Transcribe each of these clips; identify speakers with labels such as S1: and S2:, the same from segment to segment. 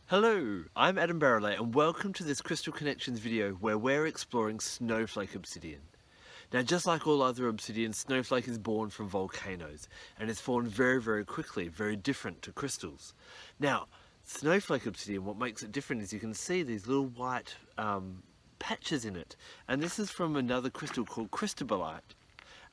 S1: Hello, I'm Adam Barralet and welcome to this Crystal Connections video where we're exploring Snowflake Obsidian. Now just like all other obsidian, Snowflake is born from volcanoes and it's formed very quickly, very different to crystals. Now, Snowflake Obsidian, what makes it different is you can see these little white patches in it, and this is from another crystal called Cristobalite.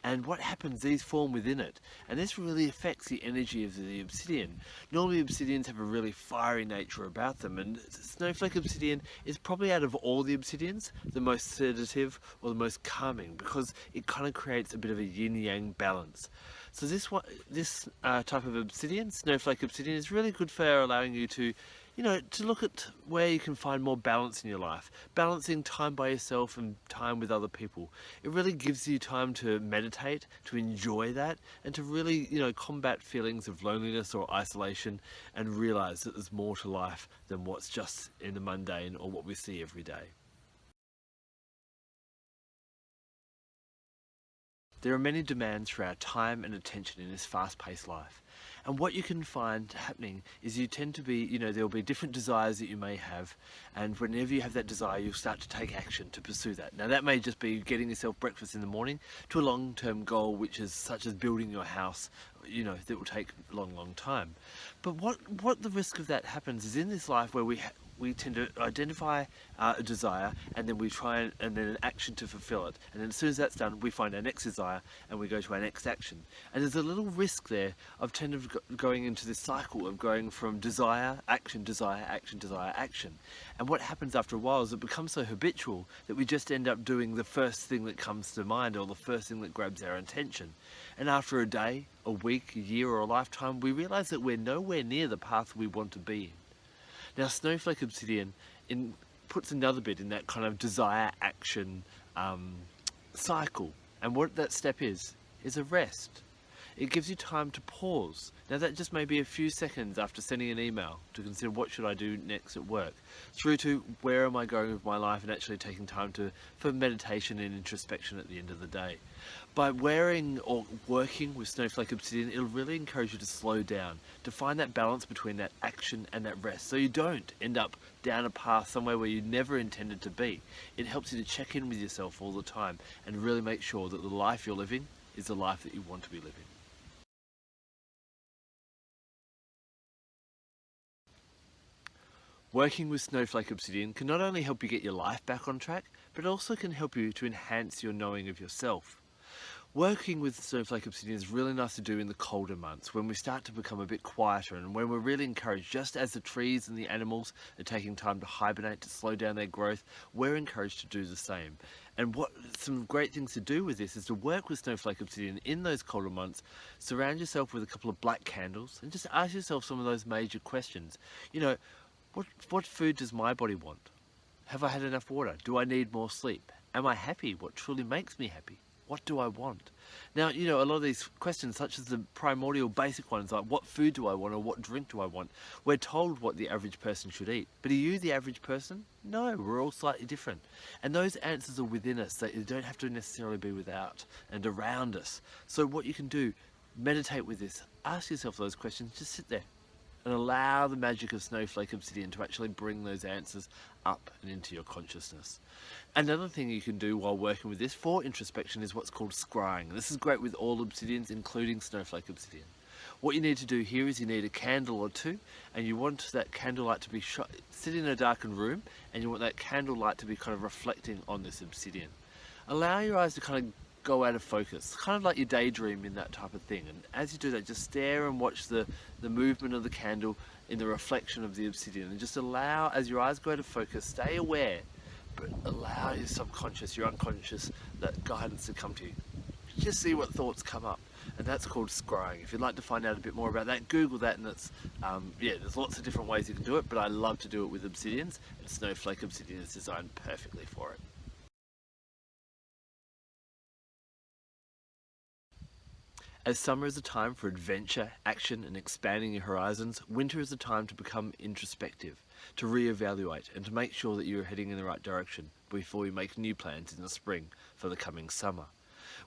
S1: And what happens, these form within it, and this really affects the energy of the obsidian. Normally obsidians have a really fiery nature about them, and Snowflake Obsidian is probably out of all the obsidians the most sedative or the most calming, because it kind of creates a bit of a yin-yang balance. So this type of obsidian, Snowflake Obsidian, is really good for allowing you to to look at where you can find more balance in your life. Balancing time by yourself and time with other people. It really gives you time to meditate, to enjoy that, and to really, combat feelings of loneliness or isolation and realize that there's more to life than what's just in the mundane or what we see every day. There are many demands for our time and attention in this fast-paced life. And what you can find happening is you tend to be, there'll be different desires that you may have, and whenever you have that desire, you'll start to take action to pursue that. Now that may just be getting yourself breakfast in the morning to a long-term goal, which is such as building your house, that will take a long time. But what the risk of that happens is in this life where we tend to identify a desire and then we try and then an action to fulfill it, and then as soon as that's done we find our next desire and we go to our next action, and there's a little risk there of going into this cycle of going from desire, action, desire, action, desire, action. And what happens after a while is it becomes so habitual that we just end up doing the first thing that comes to mind or the first thing that grabs our attention, and after a day, a week, a year or a lifetime we realize that we're nowhere near the path we want to be in. Now, Snowflake Obsidian puts another bit in that kind of desire action cycle, and what that step is a rest. It gives you time to pause. Now that just may be a few seconds after sending an email to consider what should I do next at work, through to where am I going with my life and actually taking time for meditation and introspection at the end of the day. By wearing or working with Snowflake Obsidian, it'll really encourage you to slow down, to find that balance between that action and that rest, so you don't end up down a path somewhere where you never intended to be. It helps you to check in with yourself all the time and really make sure that the life you're living is the life that you want to be living. Working with Snowflake Obsidian can not only help you get your life back on track, but it also can help you to enhance your knowing of yourself. Working with Snowflake Obsidian is really nice to do in the colder months, when we start to become a bit quieter and when we're really encouraged, just as the trees and the animals are taking time to hibernate, to slow down their growth, we're encouraged to do the same. And some great things to do with this is to work with Snowflake Obsidian in those colder months. Surround yourself with a couple of black candles and just ask yourself some of those major questions. What food does my body want? Have I had enough water? Do I need more sleep? Am I happy? What truly makes me happy? What do I want? Now, a lot of these questions, such as the primordial basic ones, like what food do I want or what drink do I want, we're told what the average person should eat. But are you the average person? No, we're all slightly different. And those answers are within us. They don't have to necessarily be without and around us. So what you can do, meditate with this, ask yourself those questions, just sit there and allow the magic of Snowflake Obsidian to actually bring those answers up and into your consciousness. Another thing you can do while working with this for introspection is what's called scrying. This is great with all obsidians, including Snowflake Obsidian. What you need to do here is you need a candle or two, and you want that candlelight to be sit in a darkened room, and you want that candlelight to be kind of reflecting on this obsidian. Allow your eyes to kind of go out of focus, kind of like you daydream in that type of thing, and as you do that, just stare and watch the movement of the candle in the reflection of the obsidian, and just allow, as your eyes go out of focus, stay aware, but allow your subconscious, your unconscious, that guidance to come to you. Just see what thoughts come up, and that's called scrying. If you'd like to find out a bit more about that, Google that, and it's there's lots of different ways you can do it, but I love to do it with obsidians, and Snowflake Obsidian is designed perfectly for it. As summer is a time for adventure, action and expanding your horizons, winter is a time to become introspective, to re-evaluate and to make sure that you're heading in the right direction before you make new plans in the spring for the coming summer.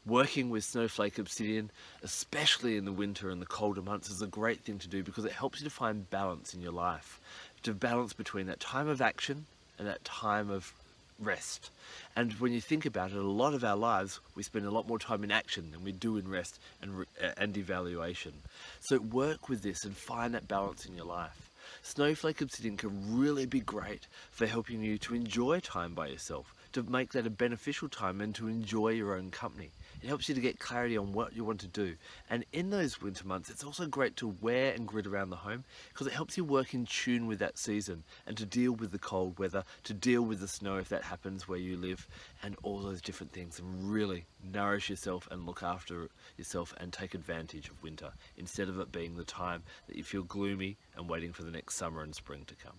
S1: Working with Snowflake Obsidian, especially in the winter and the colder months, is a great thing to do because it helps you to find balance in your life. to balance between that time of action and that time of rest. And when you think about it, a lot of our lives, we spend a lot more time in action than we do in rest and evaluation. So work with this and find that balance in your life. Snowflake Obsidian can really be great for helping you to enjoy time by yourself, to make that a beneficial time and to enjoy your own company. It helps you to get clarity on what you want to do. And in those winter months, it's also great to wear and grid around the home because it helps you work in tune with that season and to deal with the cold weather, to deal with the snow if that happens where you live, and all those different things, and really nourish yourself and look after yourself and take advantage of winter instead of it being the time that you feel gloomy and waiting for the next summer and spring to come.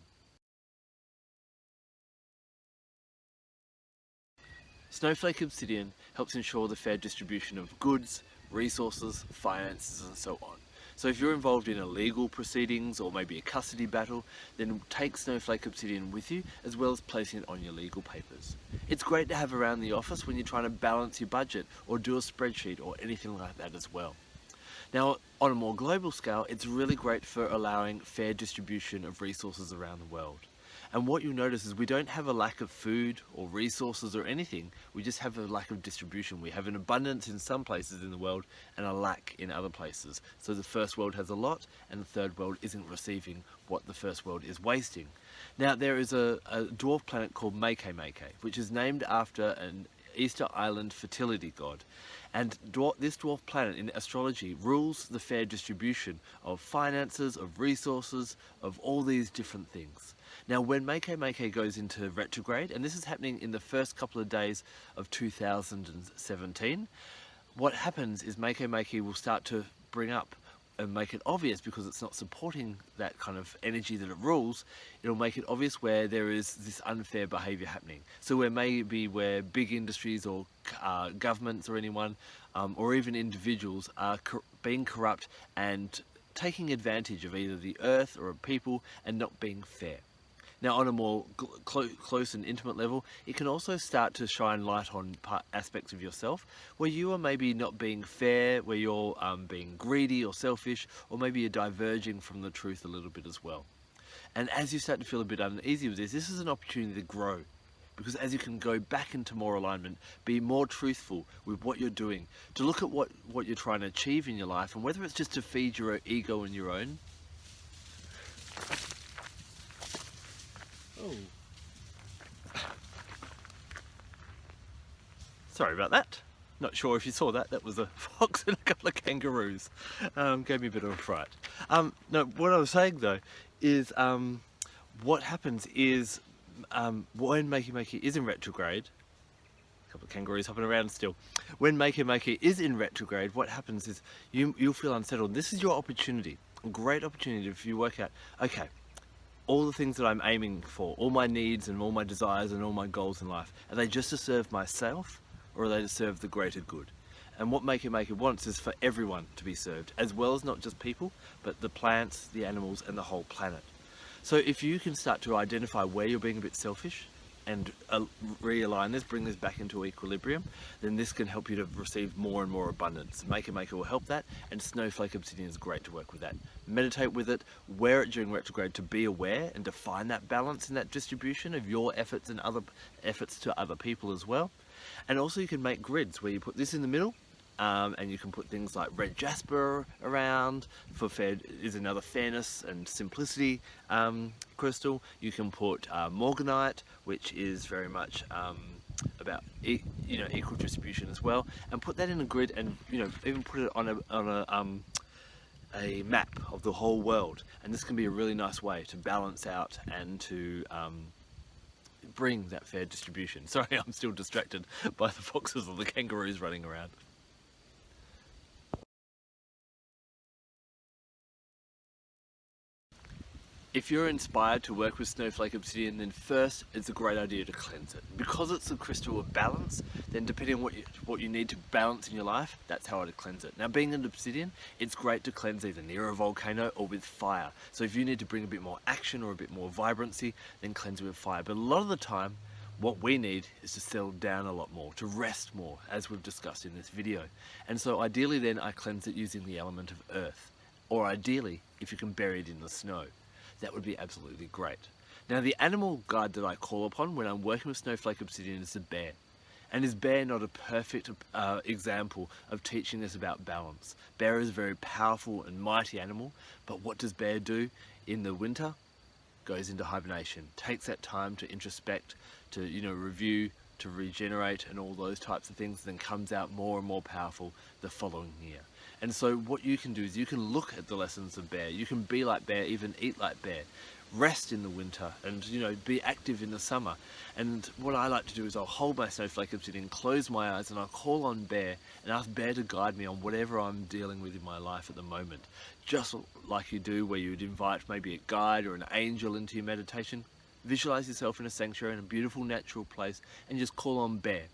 S1: Snowflake Obsidian helps ensure the fair distribution of goods, resources, finances, and so on. So if you're involved in a legal proceedings or maybe a custody battle, then take Snowflake Obsidian with you as well as placing it on your legal papers. It's great to have around the office when you're trying to balance your budget or do a spreadsheet or anything like that as well. Now, on a more global scale, it's really great for allowing fair distribution of resources around the world. And what you'll notice is we don't have a lack of food or resources or anything, we just have a lack of distribution. We have an abundance in some places in the world and a lack in other places. So the first world has a lot and the third world isn't receiving what the first world is wasting. Now, there is a dwarf planet called Makemake, which is named after an Easter Island fertility god. And this dwarf planet in astrology rules the fair distribution of finances, of resources, of all these different things. Now, when Makemake goes into retrograde, and this is happening in the first couple of days of 2017, what happens is Makemake will start to bring up and make it obvious, because it's not supporting that kind of energy that it rules, it'll make it obvious where there is this unfair behaviour happening. So where big industries or governments or anyone or even individuals are being corrupt and taking advantage of either the earth or of people and not being fair. Now, on a more close and intimate level, it can also start to shine light on aspects of yourself where you are maybe not being fair, where you're being greedy or selfish, or maybe you're diverging from the truth a little bit as well. And as you start to feel a bit uneasy with this is an opportunity to grow. Because as you can go back into more alignment, be more truthful with what you're doing, to look at what you're trying to achieve in your life, and whether it's just to feed your ego and your own. Oh. Sorry about that. Not sure if you saw that. That was a fox and a couple of kangaroos. Gave me a bit of a fright. No, what I was saying though is what happens is when Makemake is in retrograde, a couple of kangaroos hopping around still. When Makemake is in retrograde, what happens is you'll feel unsettled. This is your opportunity, a great opportunity if you work out, okay, all the things that I'm aiming for, all my needs and all my desires and all my goals in life, are they just to serve myself or are they to serve the greater good? And what Makemake wants is for everyone to be served, as well as not just people, but the plants, the animals, and the whole planet. So if you can start to identify where you're being a bit selfish and realign this, bring this back into equilibrium, then this can help you to receive more and more abundance. Makemake will help that, and Snowflake Obsidian is great to work with that. Meditate with it, wear it during retrograde to be aware and to find that balance in that distribution of your efforts and other efforts to other people as well. And also you can make grids where you put this in the middle, and you can put things like red jasper around for fair is another fairness and simplicity crystal. You can put morganite, which is very much about equal distribution as well, and put that in a grid, and even put it on a map of the whole world. And this can be a really nice way to balance out and to bring that fair distribution. Sorry, I'm still distracted by the foxes or the kangaroos running around. If you're inspired to work with Snowflake Obsidian, then first it's a great idea to cleanse it. Because it's a crystal of balance, then depending on what you need to balance in your life, that's how I'd cleanse it. Now, being an obsidian, it's great to cleanse either near a volcano or with fire. So if you need to bring a bit more action or a bit more vibrancy, then cleanse it with fire. But a lot of the time, what we need is to settle down a lot more, to rest more, as we've discussed in this video. And so ideally then I cleanse it using the element of earth, or ideally if you can bury it in the snow. that would be absolutely great. Now, the animal guide that I call upon when I'm working with Snowflake Obsidian is the bear. And is bear not a perfect example of teaching us about balance? Bear is a very powerful and mighty animal, but what does bear do in the winter? Goes into hibernation, takes that time to introspect, to review, to regenerate and all those types of things, then comes out more and more powerful the following year. And so what you can do is you can look at the lessons of bear, you can be like bear, even eat like bear, rest in the winter, and be active in the summer. And what I like to do is I'll hold my Snowflake Obsidian, close my eyes, and I'll call on bear and ask bear to guide me on whatever I'm dealing with in my life at the moment. Just like you do where you would invite maybe a guide or an angel into your meditation. Visualize yourself in a sanctuary, in a beautiful natural place, and just call on bear.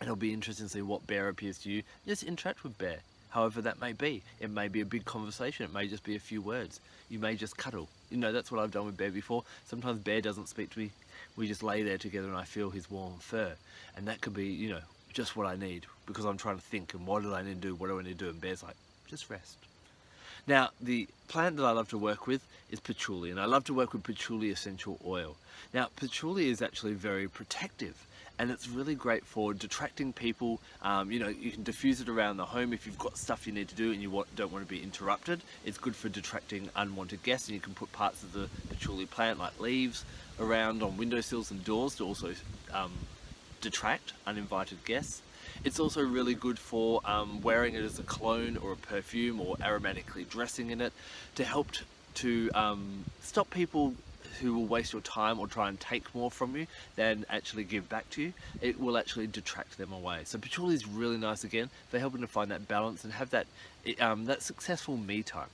S1: And it'll be interesting to see what bear appears to you. Just interact with bear, however that may be. It may be a big conversation, it may just be a few words. You may just cuddle. That's what I've done with bear before. Sometimes bear doesn't speak to me. We just lay there together and I feel his warm fur. And that could be, just what I need, because I'm trying to think, and what do I need to do, what do I need to do? And bear's like, just rest. Now, the plant that I love to work with is patchouli, and I love to work with patchouli essential oil. Now, patchouli is actually very protective, and it's really great for detracting people. You can diffuse it around the home if you've got stuff you need to do and you don't want to be interrupted. It's good for detracting unwanted guests, and you can put parts of the patchouli plant, like leaves, around on windowsills and doors to also detract uninvited guests. It's also really good for wearing it as a cologne or a perfume, or aromatically dressing in it to help to stop people who will waste your time or try and take more from you than actually give back to you. It will actually detract them away. So patchouli is really nice again for helping to find that balance and have that successful me time.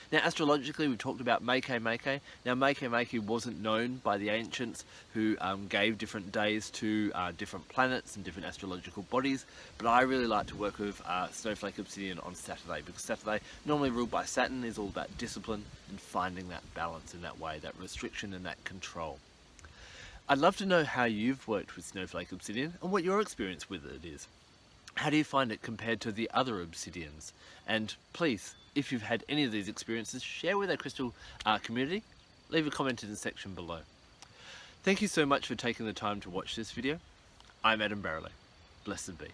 S1: Now, astrologically, we've talked about Meike Meike. Now, Meike Meike wasn't known by the ancients, who gave different days to different planets and different astrological bodies, but I really like to work with Snowflake Obsidian on Saturday, because Saturday, normally ruled by Saturn, is all about discipline and finding that balance in that way, that restriction and that control. I'd love to know how you've worked with Snowflake Obsidian and what your experience with it is. How do you find it compared to the other obsidians? And please, if you've had any of these experiences, share with our crystal community. Leave a comment in the section below. Thank you so much for taking the time to watch this video. I'm Barralet. Blessed be.